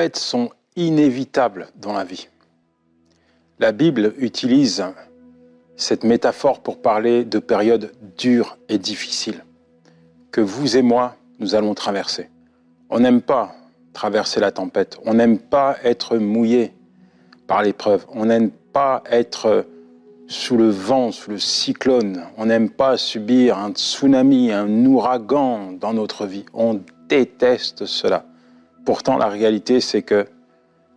tempêtes sont inévitables dans la vie. La Bible utilise cette métaphore pour parler de périodes dures et difficiles que vous et moi, nous allons traverser. On n'aime pas traverser la tempête, on n'aime pas être mouillé par l'épreuve, on n'aime pas être sous le vent, sous le cyclone, on n'aime pas subir un tsunami, un ouragan dans notre vie. On déteste cela. Pourtant, la réalité, c'est que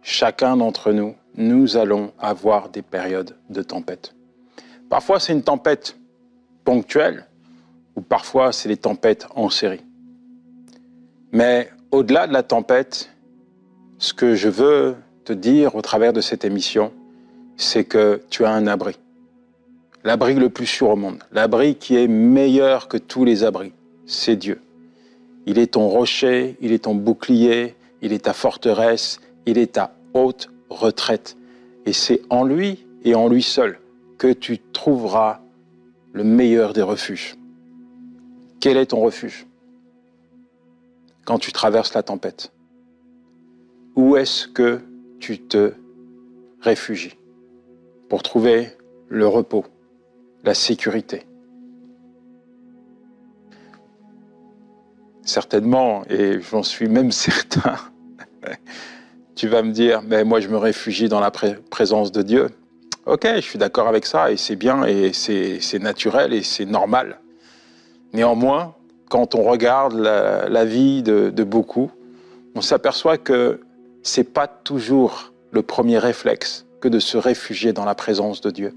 chacun d'entre nous, nous allons avoir des périodes de tempête. Parfois, c'est une tempête ponctuelle, ou parfois, c'est des tempêtes en série. Mais au-delà de la tempête, ce que je veux te dire au travers de cette émission, c'est que tu as un abri. L'abri le plus sûr au monde, l'abri qui est meilleur que tous les abris, c'est Dieu. Il est ton rocher, il est ton bouclier, il est ta forteresse, il est ta haute retraite. Et c'est en lui et en lui seul que tu trouveras le meilleur des refuges. Quel est ton refuge quand tu traverses la tempête? Où est-ce que tu te réfugies pour trouver le repos, la sécurité? Certainement, et j'en suis même certain, tu vas me dire, mais moi je me réfugie dans la présence de Dieu. Ok, je suis d'accord avec ça, et c'est bien, et c'est naturel, et c'est normal. Néanmoins, quand on regarde la vie de beaucoup, on s'aperçoit que c'est pas toujours le premier réflexe que de se réfugier dans la présence de Dieu.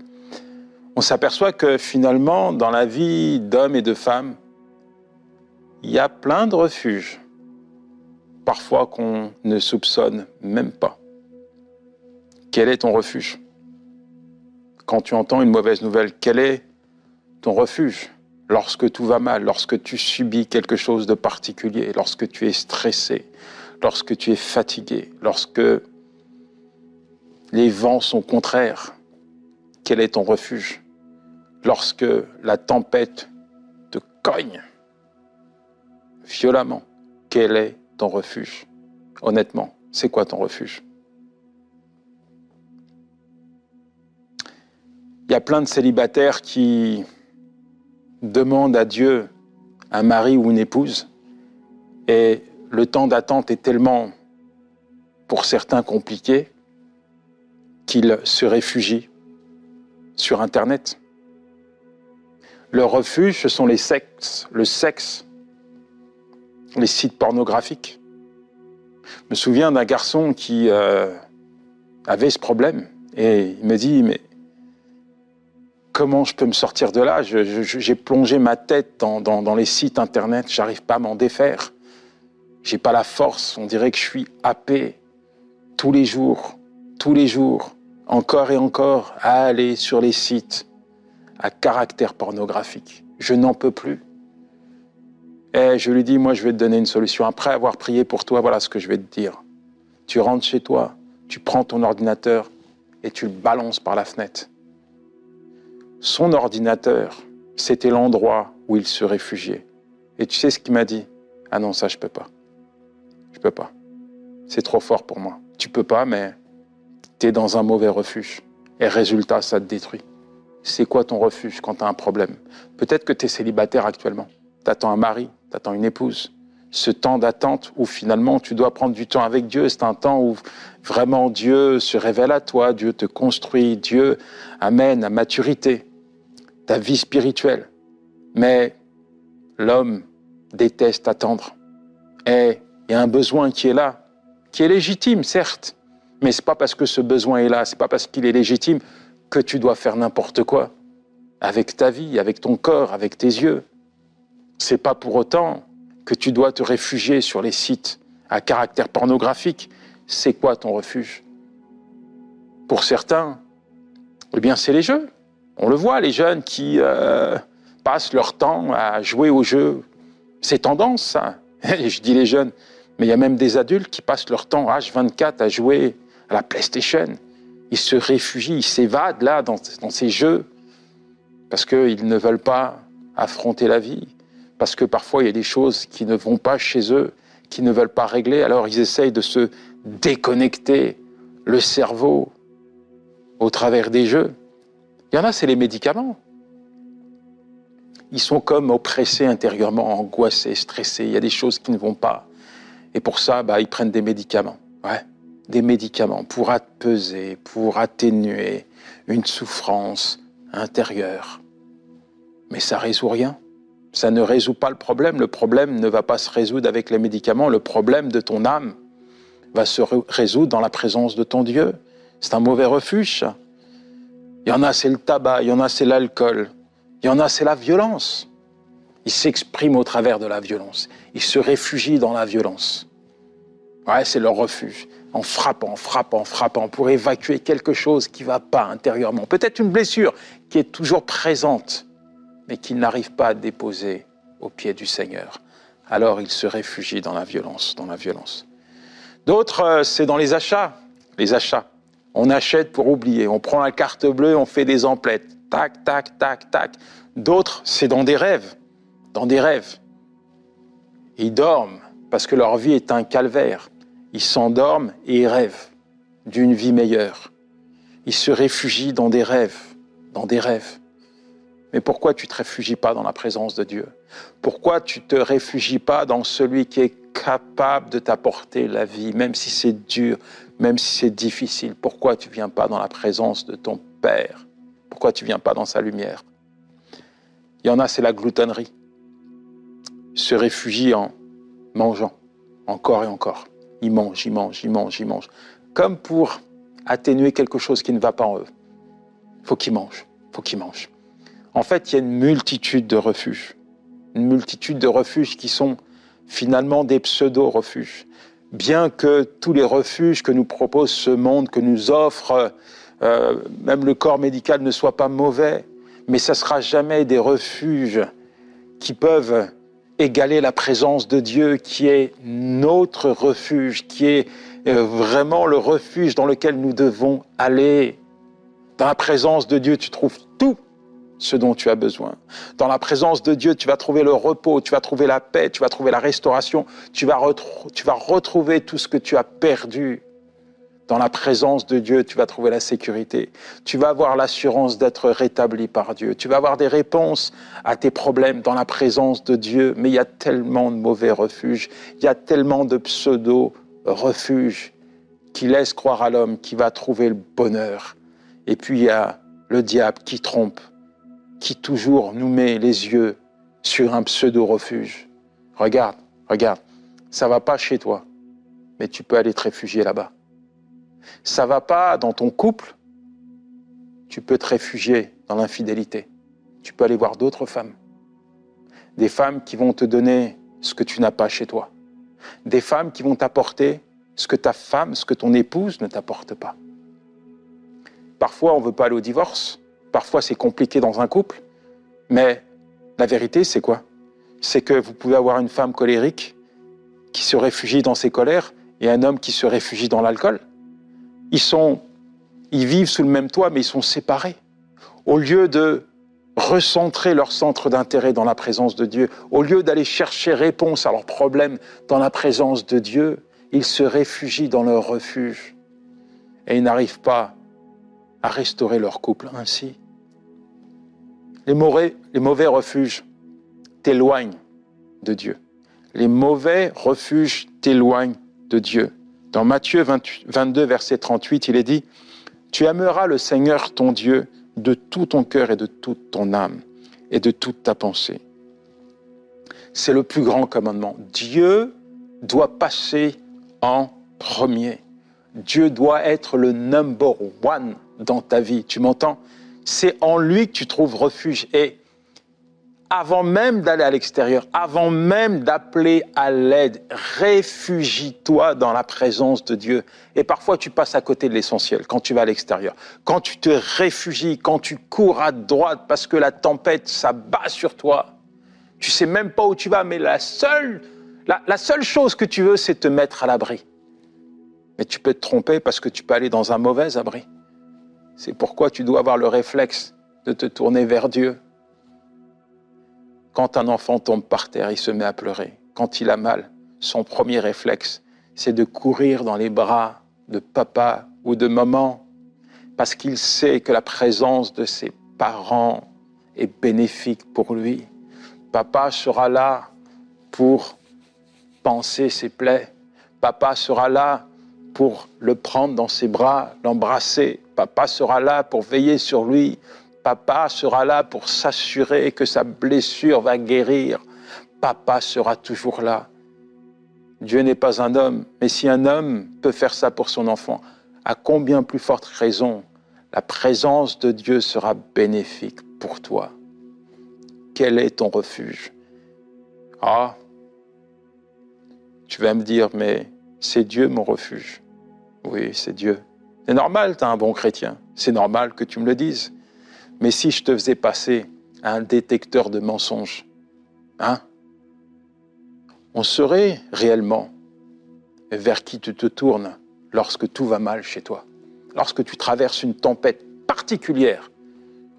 On s'aperçoit que finalement, dans la vie d'hommes et de femmes, il y a plein de refuges, parfois qu'on ne soupçonne même pas. Quel est ton refuge? Quand tu entends une mauvaise nouvelle, quel est ton refuge? Lorsque tout va mal, lorsque tu subis quelque chose de particulier, lorsque tu es stressé, lorsque tu es fatigué, lorsque les vents sont contraires, quel est ton refuge? Lorsque la tempête te cogne violemment, quel est ton refuge? Honnêtement, c'est quoi ton refuge? Il y a plein de célibataires qui demandent à Dieu un mari ou une épouse, et le temps d'attente est tellement, pour certains, compliqué, qu'ils se réfugient sur Internet. Leur refuge, ce sont le sexe, les sites pornographiques. Je me souviens d'un garçon qui avait ce problème, et il me dit, mais comment je peux me sortir de là? J'ai plongé ma tête dans les sites Internet, j'arrive pas à m'en défaire. J'ai pas la force, on dirait que je suis happé tous les jours, encore et encore, à aller sur les sites à caractère pornographique. Je n'en peux plus. Et je lui dis, moi je vais te donner une solution. Après avoir prié pour toi, voilà ce que je vais te dire. Tu rentres chez toi, tu prends ton ordinateur et tu le balances par la fenêtre. Son ordinateur, c'était l'endroit où il se réfugiait. Et tu sais ce qu'il m'a dit? Ah non, ça je peux pas. Je peux pas. C'est trop fort pour moi. Tu peux pas, mais tu es dans un mauvais refuge. Et résultat, ça te détruit. C'est quoi ton refuge quand tu as un problème? Peut-être que tu es célibataire actuellement. Tu attends un mari, tu attends une épouse. Ce temps d'attente où finalement tu dois prendre du temps avec Dieu, c'est un temps où vraiment Dieu se révèle à toi, Dieu te construit, Dieu amène à maturité ta vie spirituelle. Mais l'homme déteste attendre. Et il y a un besoin qui est là, qui est légitime, certes, mais c'est pas parce que ce besoin est là, c'est pas parce qu'il est légitime que tu dois faire n'importe quoi avec ta vie, avec ton corps, avec tes yeux. C'est pas pour autant que tu dois te réfugier sur les sites à caractère pornographique. C'est quoi ton refuge? Pour certains, eh bien c'est les jeux. On le voit, les jeunes qui passent leur temps à jouer aux jeux. C'est tendance, ça. Et je dis les jeunes, mais il y a même des adultes qui passent leur temps H24 à jouer à la PlayStation. Ils se réfugient, ils s'évadent là dans ces jeux parce qu'ils ne veulent pas affronter la vie, parce que parfois il y a des choses qui ne vont pas chez eux, qui ne veulent pas régler, alors ils essayent de se déconnecter le cerveau au travers des jeux. Il y en a, c'est les médicaments. Ils sont comme oppressés intérieurement, angoissés, stressés. Il y a des choses qui ne vont pas. Et pour ça, ils prennent des médicaments. Ouais, des médicaments pour apaiser, pour atténuer une souffrance intérieure. Mais ça ne résout rien. Ça ne résout pas le problème. Le problème ne va pas se résoudre avec les médicaments. Le problème de ton âme va se résoudre dans la présence de ton Dieu. C'est un mauvais refuge, ça. Il y en a, c'est le tabac. Il y en a, c'est l'alcool. Il y en a, c'est la violence. Ils s'expriment au travers de la violence. Ils se réfugient dans la violence. Ouais, c'est leur refuge. En frappant, frappant, frappant, pour évacuer quelque chose qui ne va pas intérieurement. Peut-être une blessure qui est toujours présente, mais qu'ils n'arrivent pas à déposer au pied du Seigneur. Alors ils se réfugient dans la violence, dans la violence. D'autres, c'est dans les achats. Les achats. On achète pour oublier. On prend la carte bleue, on fait des emplettes. Tac, tac, tac, tac. D'autres, c'est dans des rêves. Dans des rêves. Ils dorment parce que leur vie est un calvaire. Ils s'endorment et ils rêvent d'une vie meilleure. Ils se réfugient dans des rêves. Dans des rêves. Mais pourquoi tu ne te réfugies pas dans la présence de Dieu? Pourquoi tu ne te réfugies pas dans celui qui est capable de t'apporter la vie, même si c'est dur, même si c'est difficile? Pourquoi tu ne viens pas dans la présence de ton Père? Pourquoi tu ne viens pas dans sa lumière? Il y en a, c'est la gloutonnerie. Ils se réfugient en mangeant, encore et encore. Ils mangent, ils mangent, ils mangent, ils mangent. Comme pour atténuer quelque chose qui ne va pas en eux. Il faut qu'ils mangent, il faut qu'ils mangent. En fait, il y a une multitude de refuges. Une multitude de refuges qui sont finalement des pseudo-refuges. Bien que tous les refuges que nous propose ce monde, que nous offre même le corps médical ne soient pas mauvais, mais ça ne sera jamais des refuges qui peuvent égaler la présence de Dieu, qui est notre refuge, qui est vraiment le refuge dans lequel nous devons aller. Dans la présence de Dieu, tu trouves tout ce dont tu as besoin. Dans la présence de Dieu, tu vas trouver le repos, tu vas trouver la paix, tu vas trouver la restauration, tu vas retrouver tout ce que tu as perdu. Dans la présence de Dieu, tu vas trouver la sécurité. Tu vas avoir l'assurance d'être rétabli par Dieu. Tu vas avoir des réponses à tes problèmes dans la présence de Dieu. Mais il y a tellement de mauvais refuges, il y a tellement de pseudo-refuges qui laissent croire à l'homme qu'il va trouver le bonheur. Et puis il y a le diable qui trompe, qui toujours nous met les yeux sur un pseudo-refuge. Regarde, regarde, ça ne va pas chez toi, mais tu peux aller te réfugier là-bas. Ça ne va pas dans ton couple, tu peux te réfugier dans l'infidélité. Tu peux aller voir d'autres femmes. Des femmes qui vont te donner ce que tu n'as pas chez toi. Des femmes qui vont t'apporter ce que ta femme, ce que ton épouse ne t'apporte pas. Parfois, on ne veut pas aller au divorce. Parfois, c'est compliqué dans un couple. Mais la vérité, c'est quoi? C'est que vous pouvez avoir une femme colérique qui se réfugie dans ses colères et un homme qui se réfugie dans l'alcool. Ils vivent sous le même toit, mais ils sont séparés. Au lieu de recentrer leur centre d'intérêt dans la présence de Dieu, au lieu d'aller chercher réponse à leurs problèmes dans la présence de Dieu, ils se réfugient dans leur refuge. Et ils n'arrivent pas à restaurer leur couple ainsi. Les mauvais refuges t'éloignent de Dieu. Les mauvais refuges t'éloignent de Dieu. Dans Matthieu 22, verset 38, il est dit « Tu aimeras le Seigneur ton Dieu de tout ton cœur et de toute ton âme et de toute ta pensée. » C'est le plus grand commandement. Dieu doit passer en premier. Dieu doit être le number one dans ta vie. Tu m'entends? C'est en lui que tu trouves refuge. Et avant même d'aller à l'extérieur, avant même d'appeler à l'aide, réfugie-toi dans la présence de Dieu. Et parfois, tu passes à côté de l'essentiel quand tu vas à l'extérieur. Quand tu te réfugies, quand tu cours à droite parce que la tempête s'abat sur toi, tu sais même pas où tu vas, mais la seule chose que tu veux, c'est te mettre à l'abri. Mais tu peux te tromper parce que tu peux aller dans un mauvais abri. C'est pourquoi tu dois avoir le réflexe de te tourner vers Dieu. Quand un enfant tombe par terre, il se met à pleurer. Quand il a mal, son premier réflexe, c'est de courir dans les bras de papa ou de maman, parce qu'il sait que la présence de ses parents est bénéfique pour lui. Papa sera là pour panser ses plaies. Papa sera là pour le prendre dans ses bras, l'embrasser. Papa sera là pour veiller sur lui. Papa sera là pour s'assurer que sa blessure va guérir. Papa sera toujours là. Dieu n'est pas un homme, mais si un homme peut faire ça pour son enfant, à combien plus forte raison la présence de Dieu sera bénéfique pour toi? Quel est ton refuge? Ah, tu vas me dire, mais c'est Dieu mon refuge. Oui, c'est Dieu. C'est normal, tu es un bon chrétien. C'est normal que tu me le dises. Mais si je te faisais passer à un détecteur de mensonges, hein? On saurait réellement vers qui tu te tournes lorsque tout va mal chez toi. Lorsque tu traverses une tempête particulière,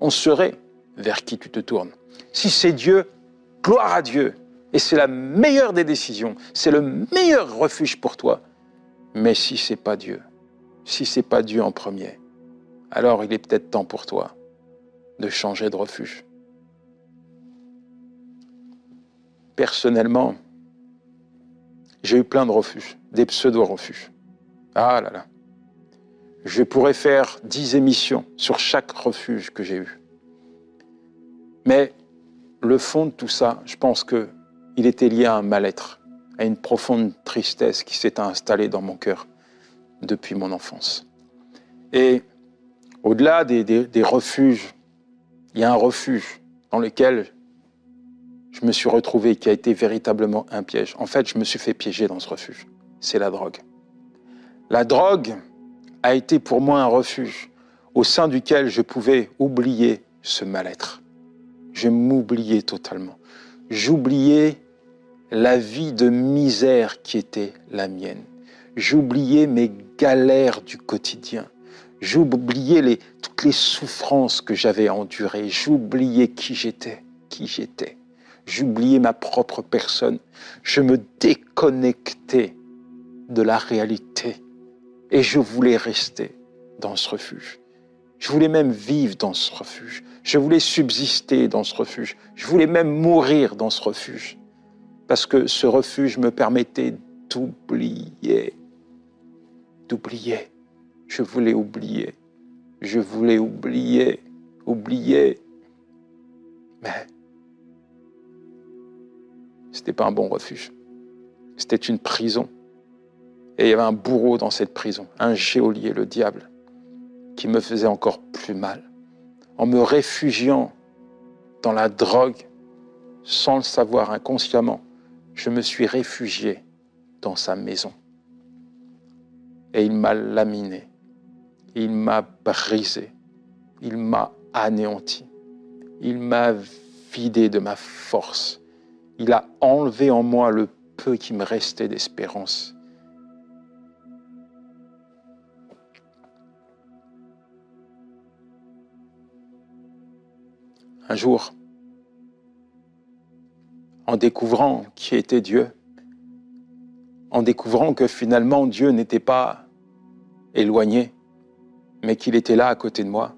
on saurait vers qui tu te tournes. Si c'est Dieu, gloire à Dieu. Et c'est la meilleure des décisions. C'est le meilleur refuge pour toi. Mais si c'est pas Dieu, si c'est pas Dieu en premier, alors il est peut-être temps pour toi de changer de refuge. Personnellement, j'ai eu plein de refuges, des pseudo-refuges. Ah là là. Je pourrais faire 10 émissions sur chaque refuge que j'ai eu. Mais le fond de tout ça, je pense qu'il était lié à un mal-être, à une profonde tristesse qui s'est installée dans mon cœur depuis mon enfance. Et au-delà des refuges, il y a un refuge dans lequel je me suis retrouvé qui a été véritablement un piège. En fait, je me suis fait piéger dans ce refuge. C'est la drogue. La drogue a été pour moi un refuge au sein duquel je pouvais oublier ce mal-être. Je m'oubliais totalement. J'oubliais la vie de misère qui était la mienne. J'oubliais mes galères du quotidien. J'oubliais toutes les souffrances que j'avais endurées. J'oubliais qui j'étais. J'oubliais ma propre personne. Je me déconnectais de la réalité. Et je voulais rester dans ce refuge. Je voulais même vivre dans ce refuge. Je voulais subsister dans ce refuge. Je voulais même mourir dans ce refuge. Parce que ce refuge me permettait d'oublier. D'oublier. Je voulais oublier. Je voulais oublier. Oublier. Mais c'était pas un bon refuge. C'était une prison. Et il y avait un bourreau dans cette prison, un geôlier, le diable, qui me faisait encore plus mal. En me réfugiant dans la drogue, sans le savoir inconsciemment, je me suis réfugié dans sa maison. Et il m'a laminé, il m'a brisé, il m'a anéanti, il m'a vidé de ma force. Il a enlevé en moi le peu qui me restait d'espérance. Un jour, en découvrant qui était Dieu, en découvrant que finalement Dieu n'était pas éloigné, mais qu'il était là à côté de moi,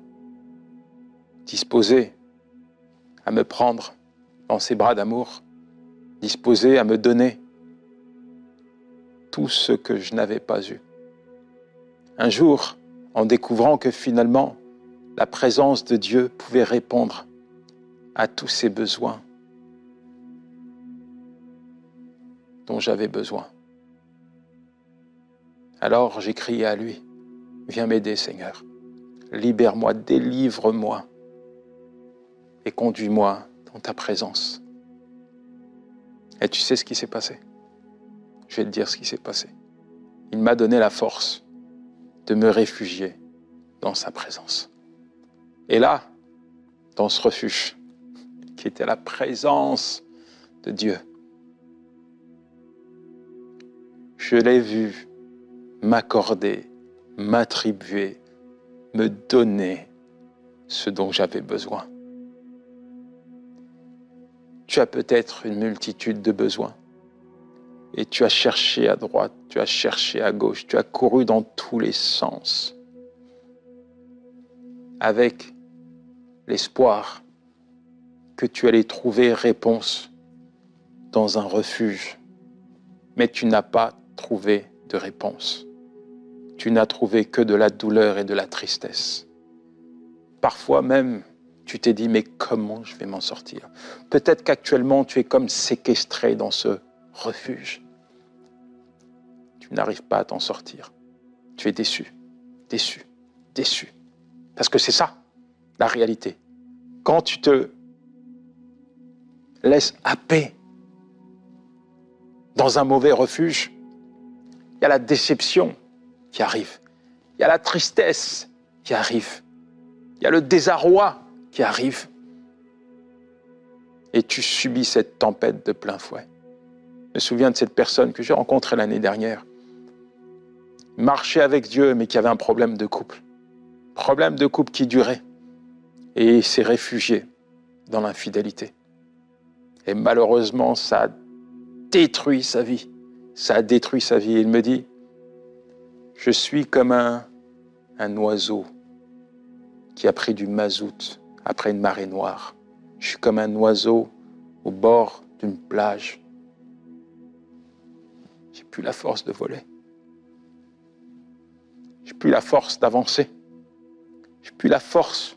disposé à me prendre dans ses bras d'amour, disposé à me donner tout ce que je n'avais pas eu. Un jour, en découvrant que finalement, la présence de Dieu pouvait répondre à tous ces besoins dont j'avais besoin. Alors j'ai crié à lui, viens m'aider Seigneur, libère-moi, délivre-moi et conduis-moi dans ta présence. Et tu sais ce qui s'est passé? Je vais te dire ce qui s'est passé. Il m'a donné la force de me réfugier dans sa présence. Et là, dans ce refuge, qui était la présence de Dieu, je l'ai vu m'accorder, m'attribuer, me donner ce dont j'avais besoin. Tu as peut-être une multitude de besoins. Et tu as cherché à droite, tu as cherché à gauche, tu as couru dans tous les sens, avec l'espoir que tu allais trouver réponse dans un refuge. Mais tu n'as pas trouvé de réponse. Tu n'as trouvé que de la douleur et de la tristesse. Parfois même, tu t'es dit, mais comment je vais m'en sortir? Peut-être qu'actuellement, tu es comme séquestré dans ce refuge. Tu n'arrives pas à t'en sortir. Tu es déçu, déçu, déçu. Parce que c'est ça, la réalité. Quand tu te laisses happer dans un mauvais refuge, il y a la déception qui arrive. Il y a la tristesse qui arrive. Il y a le désarroi qui arrive. Et tu subis cette tempête de plein fouet. Je me souviens de cette personne que j'ai rencontrée l'année dernière. Il marchait avec Dieu, mais qui avait un problème de couple. Problème de couple qui durait. Et il s'est réfugié dans l'infidélité. Et malheureusement, ça a détruit sa vie. Ça a détruit sa vie. Il me dit, je suis comme un oiseau qui a pris du mazout après une marée noire. Je suis comme un oiseau au bord d'une plage. J'ai plus la force de voler. J'ai plus la force d'avancer. J'ai plus la force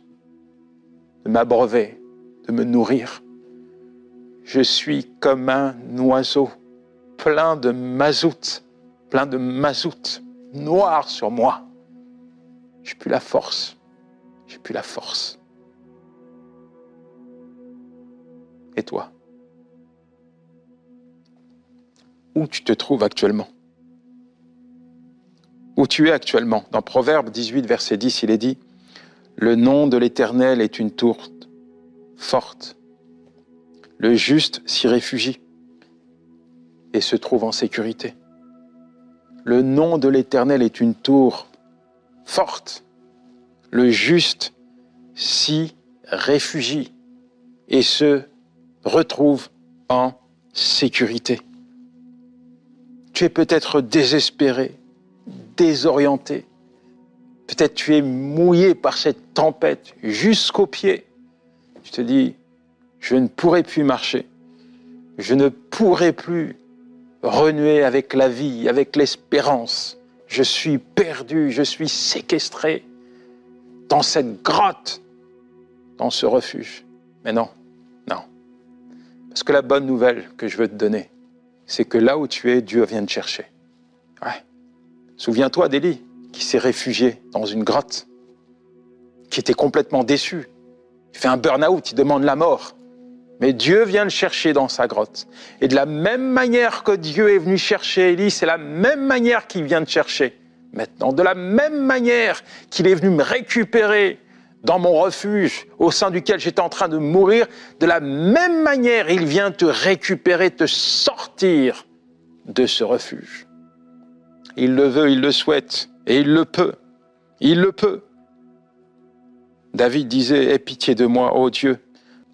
de m'abreuver, de me nourrir. Je suis comme un oiseau plein de mazout noir sur moi. J'ai plus la force. J'ai plus la force. Et toi? Où tu te trouves actuellement? Où tu es actuellement? Dans Proverbe 18, verset 10, il est dit « Le nom de l'Éternel est une tour forte. Le juste s'y réfugie et se trouve en sécurité. » Le nom de l'Éternel est une tour forte. Le juste s'y réfugie et se retrouve en sécurité. Tu es peut-être désespéré, désorienté. Peut-être tu es mouillé par cette tempête jusqu'aux pieds. Tu te dis, je ne pourrai plus marcher. Je ne pourrai plus renouer avec la vie, avec l'espérance. Je suis perdu, je suis séquestré dans cette grotte, dans ce refuge. Mais non, non. Parce que la bonne nouvelle que je veux te donner, c'est que là où tu es, Dieu vient te chercher. Ouais. Souviens-toi d'Élie, qui s'est réfugié dans une grotte, qui était complètement déçu. Il fait un burn-out, il demande la mort. Mais Dieu vient le chercher dans sa grotte. Et de la même manière que Dieu est venu chercher Élie, c'est la même manière qu'il vient te chercher maintenant. De la même manière qu'il est venu me récupérer dans mon refuge, au sein duquel j'étais en train de mourir, de la même manière, il vient te récupérer, te sortir de ce refuge. Il le veut, il le souhaite, et il le peut. Il le peut. David disait, « Aie pitié de moi, ô Dieu.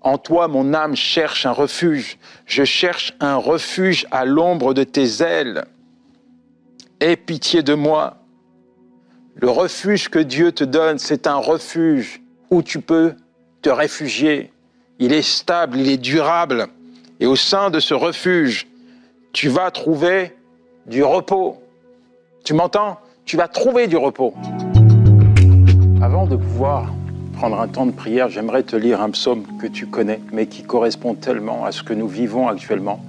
En toi, mon âme cherche un refuge. Je cherche un refuge à l'ombre de tes ailes. Aie pitié de moi. » Le refuge que Dieu te donne, c'est un refuge où tu peux te réfugier. Il est stable, il est durable. Et au sein de ce refuge, tu vas trouver du repos. Tu m'entends? Tu vas trouver du repos. Avant de pouvoir prendre un temps de prière, j'aimerais te lire un psaume que tu connais, mais qui correspond tellement à ce que nous vivons actuellement.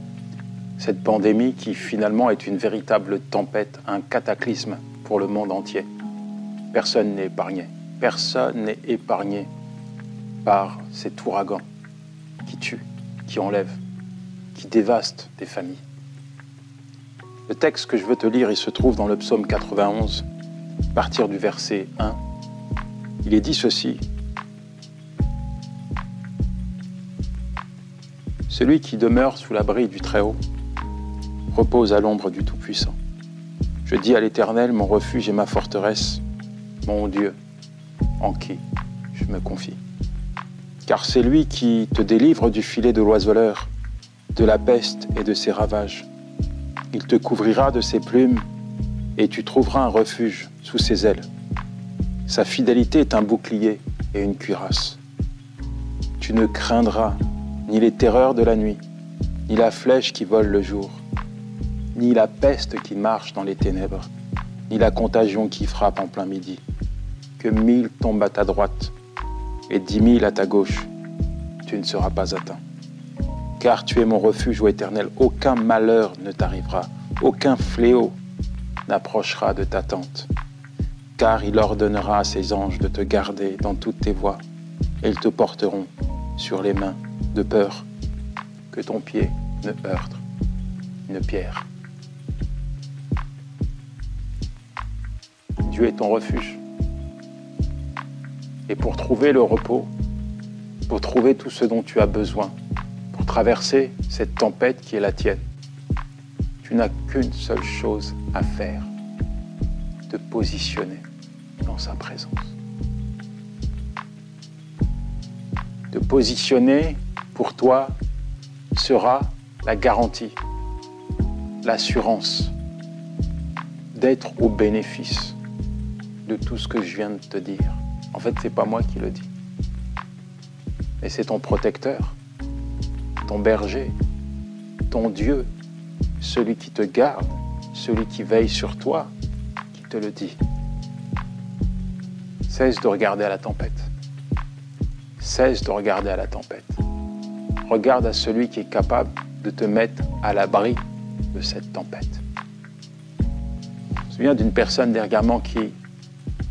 Cette pandémie qui finalement est une véritable tempête, un cataclysme pour le monde entier. Personne n'est épargné. Personne n'est épargné par cet ouragan qui tue, qui enlève, qui dévaste des familles. Le texte que je veux te lire, il se trouve dans le psaume 91, à partir du verset 1. Il est dit ceci. Celui qui demeure sous l'abri du Très-Haut repose à l'ombre du Tout-Puissant. Je dis à l'Éternel, mon refuge et ma forteresse, mon Dieu, en qui je me confie. Car c'est lui qui te délivre du filet de l'oiseleur, de la peste et de ses ravages. Il te couvrira de ses plumes et tu trouveras un refuge sous ses ailes. Sa fidélité est un bouclier et une cuirasse. Tu ne craindras ni les terreurs de la nuit, ni la flèche qui vole le jour, ni la peste qui marche dans les ténèbres, ni la contagion qui frappe en plein midi. Que 1000 tombent à ta droite et 10 000 à ta gauche, tu ne seras pas atteint. Car tu es mon refuge, ô Éternel, aucun malheur ne t'arrivera, aucun fléau n'approchera de ta tente. Car il ordonnera à ses anges de te garder dans toutes tes voies, et ils te porteront sur les mains, de peur que ton pied ne heurte une pierre. Dieu est ton refuge. Et pour trouver le repos, pour trouver tout ce dont tu as besoin, pour traverser cette tempête qui est la tienne, tu n'as qu'une seule chose à faire, te positionner dans sa présence. Te positionner, pour toi, sera la garantie, l'assurance d'être au bénéfice de tout ce que je viens de te dire. En fait, ce n'est pas moi qui le dis, mais c'est ton protecteur, ton berger, ton Dieu, celui qui te garde, celui qui veille sur toi, qui te le dit. Cesse de regarder à la tempête. Cesse de regarder à la tempête. Regarde à celui qui est capable de te mettre à l'abri de cette tempête. Je me souviens d'une personne dernièrement qui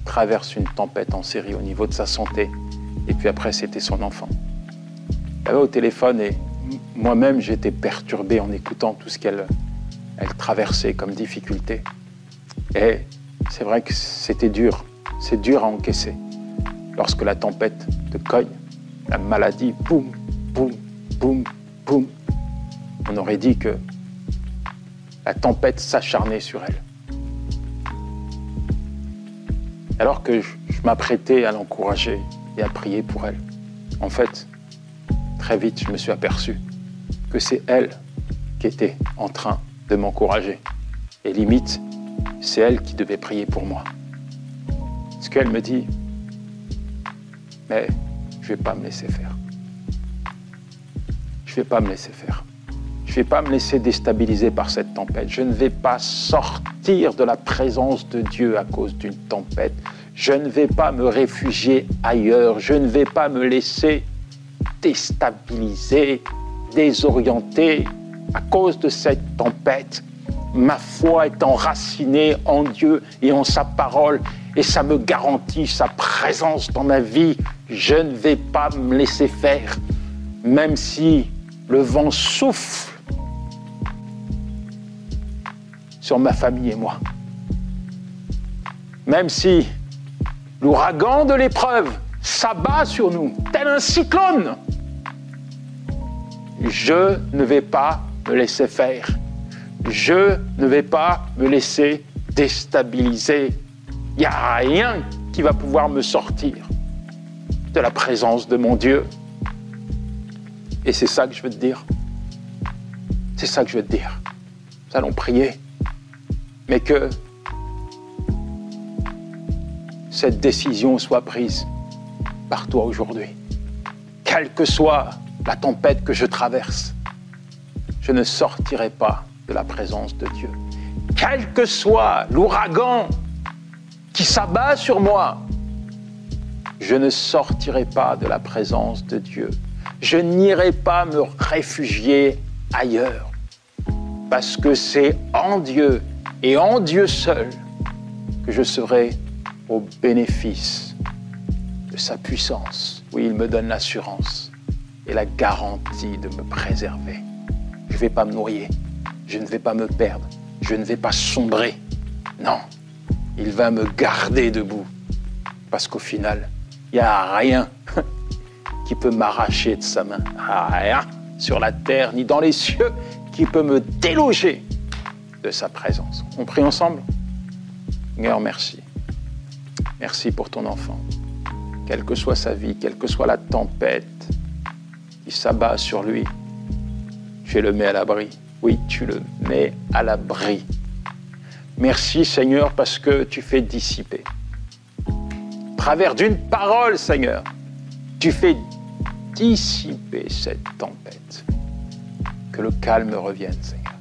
traverse une tempête en série au niveau de sa santé. Et puis après, c'était son enfant. Elle avait au téléphone et moi-même, j'étais perturbé en écoutant tout ce qu'elle traversait comme difficulté. Et c'est vrai que c'était dur. C'est dur à encaisser. Lorsque la tempête te cogne, la maladie, boum, boum, boum, boum. On aurait dit que la tempête s'acharnait sur elle. Alors que je m'apprêtais à l'encourager et à prier pour elle, en fait, très vite, je me suis aperçu que c'est elle qui était en train de m'encourager. Et limite, c'est elle qui devait prier pour moi. Parce qu'elle me dit, mais je ne vais pas me laisser faire. Je ne vais pas me laisser faire. Je ne vais pas me laisser déstabiliser par cette tempête. Je ne vais pas sortir de la présence de Dieu à cause d'une tempête. Je ne vais pas me réfugier ailleurs. Je ne vais pas me laisser déstabiliser, désorienter à cause de cette tempête. Ma foi est enracinée en Dieu et en sa parole et ça me garantit sa présence dans ma vie. Je ne vais pas me laisser faire, même si le vent souffle sur ma famille et moi. Même si l'ouragan de l'épreuve s'abat sur nous, tel un cyclone, je ne vais pas me laisser faire. Je ne vais pas me laisser déstabiliser. Il n'y a rien qui va pouvoir me sortir de la présence de mon Dieu. Et c'est ça que je veux te dire. C'est ça que je veux te dire. Nous allons prier. Mais que cette décision soit prise par toi aujourd'hui. Quelle que soit la tempête que je traverse, je ne sortirai pas de la présence de Dieu. Quel que soit l'ouragan qui s'abat sur moi, je ne sortirai pas de la présence de Dieu. Je n'irai pas me réfugier ailleurs, parce que c'est en Dieu et en Dieu seul que je serai au bénéfice de sa puissance. Oui, il me donne l'assurance et la garantie de me préserver. Je ne vais pas me noyer, je ne vais pas me perdre, je ne vais pas sombrer. Non, il va me garder debout, parce qu'au final, il n'y a rien qui peut m'arracher de sa main. Rien sur la terre ni dans les cieux qui peut me déloger de sa présence. On prie ensemble? Seigneur, merci. Merci pour ton enfant. Quelle que soit sa vie, quelle que soit la tempête qui s'abat sur lui, tu le mets à l'abri. Oui, tu le met à l'abri. Merci Seigneur parce que tu fais dissiper. À travers d'une parole, Seigneur, tu fais dissiper cette tempête. Que le calme revienne, Seigneur.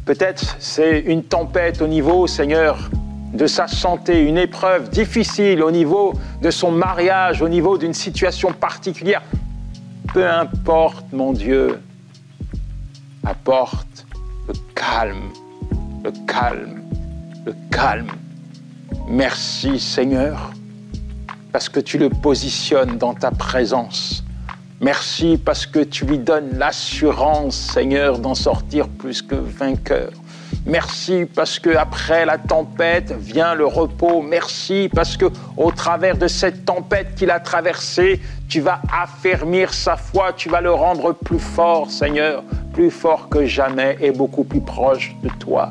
Peut-être c'est une tempête au niveau, Seigneur, de sa santé, une épreuve difficile au niveau de son mariage, au niveau d'une situation particulière. Peu importe, mon Dieu, apporte le calme, le calme, le calme. Merci, Seigneur, parce que tu le positionnes dans ta présence. Merci parce que tu lui donnes l'assurance, Seigneur, d'en sortir plus que vainqueur. Merci parce que après la tempête vient le repos. Merci parce que au travers de cette tempête qu'il a traversée, tu vas affermir sa foi, tu vas le rendre plus fort, Seigneur, plus fort que jamais et beaucoup plus proche de toi.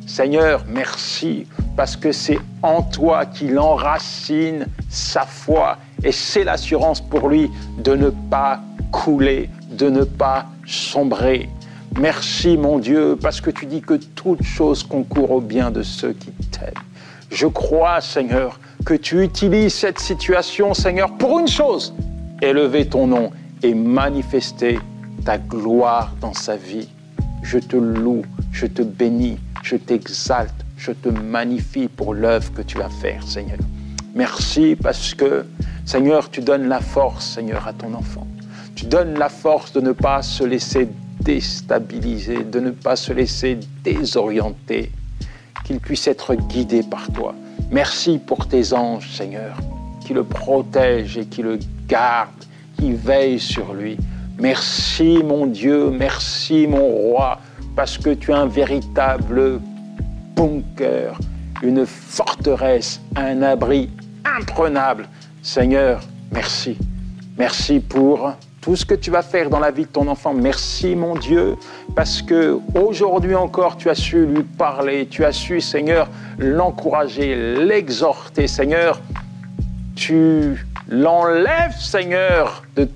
Seigneur, merci parce que c'est en toi qu'il enracine sa foi et c'est l'assurance pour lui de ne pas couler, de ne pas sombrer. Merci mon Dieu parce que tu dis que toute chose concourt au bien de ceux qui t'aiment. Je crois, Seigneur, que tu utilises cette situation, Seigneur, pour une chose, élever ton nom et manifester ta gloire dans sa vie. Je te loue, je te bénis, je t'exalte, je te magnifie pour l'œuvre que tu vas faire, Seigneur. Merci parce que, Seigneur, tu donnes la force, Seigneur, à ton enfant. Tu donnes la force de ne pas se laisser déstabiliser, de ne pas se laisser désorienter, qu'il puisse être guidé par toi. Merci pour tes anges, Seigneur, qui le protègent et qui le gardent, qui veillent sur lui. Merci, mon Dieu, merci, mon roi, parce que tu es un véritable bunker, une forteresse, un abri imprenable. Seigneur, merci. Merci pour tout ce que tu vas faire dans la vie de ton enfant. Merci, mon Dieu, parce que aujourd'hui encore, tu as su lui parler, tu as su, Seigneur, l'encourager, l'exhorter, Seigneur. Tu l'enlèves, Seigneur, de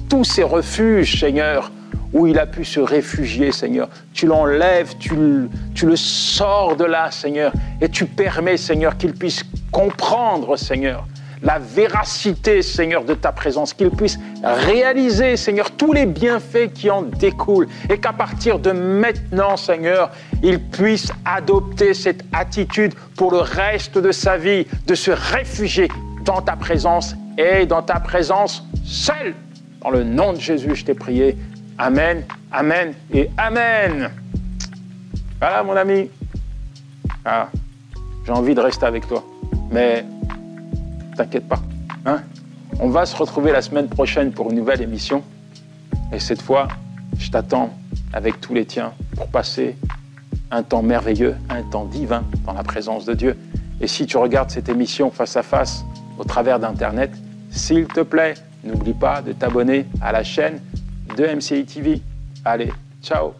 tous ces refuges, Seigneur, où il a pu se réfugier, Seigneur. Tu l'enlèves, tu le sors de là, Seigneur, et tu permets, Seigneur, qu'il puisse comprendre, Seigneur, la véracité, Seigneur, de ta présence, qu'il puisse réaliser, Seigneur, tous les bienfaits qui en découlent et qu'à partir de maintenant, Seigneur, il puisse adopter cette attitude pour le reste de sa vie, de se réfugier dans ta présence et dans ta présence seule. Dans le nom de Jésus, je t'ai prié. Amen, amen et amen. Voilà, mon ami. Ah, j'ai envie de rester avec toi, mais t'inquiète pas, hein? On va se retrouver la semaine prochaine pour une nouvelle émission. Et cette fois, je t'attends avec tous les tiens pour passer un temps merveilleux, un temps divin dans la présence de Dieu. Et si tu regardes cette émission face à face au travers d'Internet, s'il te plaît, n'oublie pas de t'abonner à la chaîne de MCI TV. Allez, ciao!